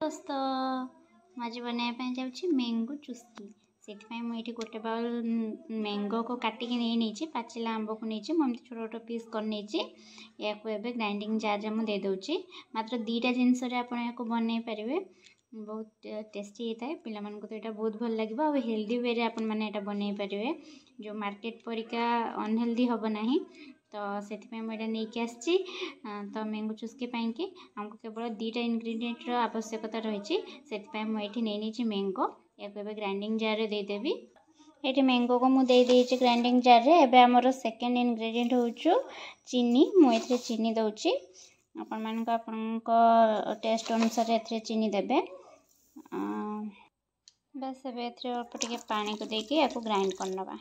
दोस्त आज बनाया जाऊँगी मैंगो चुस्की से मुझे गोटे बाउल मैंगो को काटिक नहीं पाचिला आंब को नहीं मुझे छोट छोट पीस कर नहीं या ग्राइंडिंग जार में दे दूची मात्र 2टा जिनस आप बनई पारे बहुत टेस्टी होता है पिला तो यहाँ बहुत भल लगे और हेल्दी वे आपने बनई पारे जो मार्केट परिका अनहेल्दी हम ना तो से मुझे नहीं आसी तो मैंगो चुस्की पाई आमको केवल 2टा इनग्रेडिएंट आवश्यकता रही से मुझे नहीं मैंगो या ग्राइंडिंग जार रे देदेवी ये मैंगो को मुझे ग्राइंडिंग जार रे एबे हमर सेकेंड इनग्रेडिएंट हो चीनी मुझे चीनी दौची आपण टेस्ट अनुसार ए चीनी देबे बस ए अल्प टिके पानी को देके या ग्राइंड करनबा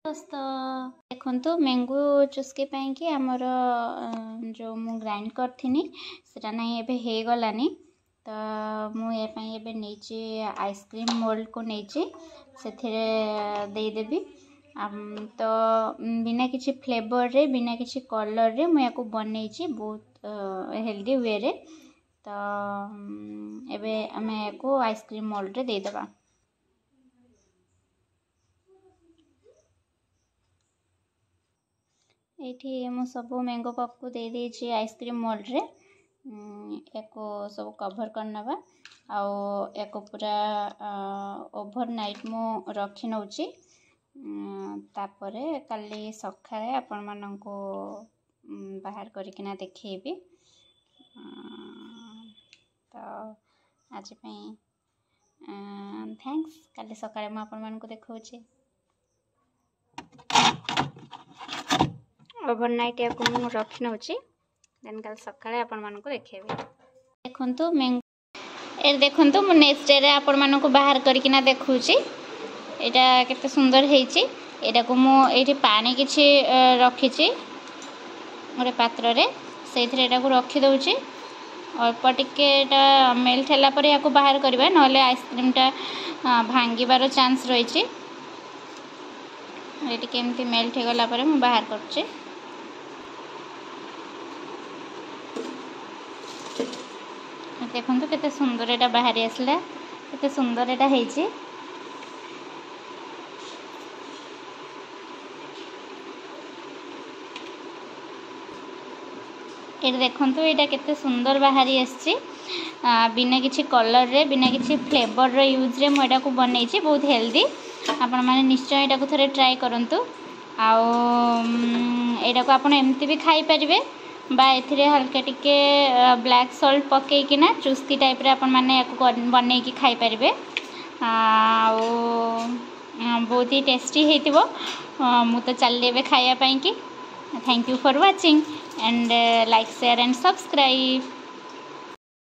दोस्त देखो मैंगो चुस्की पाई आमर जो मु ग्राइंड करथिनी सेटा नहीं एबे हे गलानी तो मुझे नहीं आइसक्रीम मोल्ड को नहीं से देदेवी तो बिना किसी फ्लेवर रे बिना किसी कलर रे मुझे बनई बहुत हेल्दी वे रे तो एबे आमे को आइसक्रीम मोल्ड रे देदेबा ये मु सब मैंगो पप को दे देछि आइसक्रीम मोल्ड रे एको सब कवर करनबा आउ एको पूरा ओवरनाइट मु रखी नउची तापरे काली सखाळे आपण मानको बाहर करिकिना देखेबी तो आज पई थैंक्स काली सखाळे मु आपण मानको देखौची ओवरनाइट या को मु रखी नउची देन कल सकाळे आपण मानको देखेबे देखंतु मैंगो ए देखंतु मु नेक्स्ट डे रे आपण मानको बाहर करिकिना देखौची एटा केते सुंदर हेची एटा को मु एठी पानी किछि रखिछि ओरे पात्र रे सेथरे एटा को रखि दउची अल्प टिके एटा मेल्ट होला पर या को बाहर करबा नले आइसक्रीम टा भांगीबार चांस रहिछि एटी केमती मेल्ट हे गला पर मु बाहर करछि देखो केते सुंदर एटा बाहर आसला केते सुंदर एटा हेची ये देखो यहाँ केते सुंदर बाहरी आसी बिना किसी कलर रे बिना किसी फ्लेवर रो यूज रे मुझे को बनई बहुत हेल्दी आपण माने निश्चय यहाँ को थोड़े ट्राए करूँ आटा को आप एमती भी खाई पारे बा एथिरे हल्का टिके ब्लैक सॉल्ट पकईकिना चुस्की टाइप रे आपण माने बनई की खाई पारे बहुत ही टेस्टी हेतिबो मु तो चलली एबे खाया पाई की thank you for watching and like share and subscribe.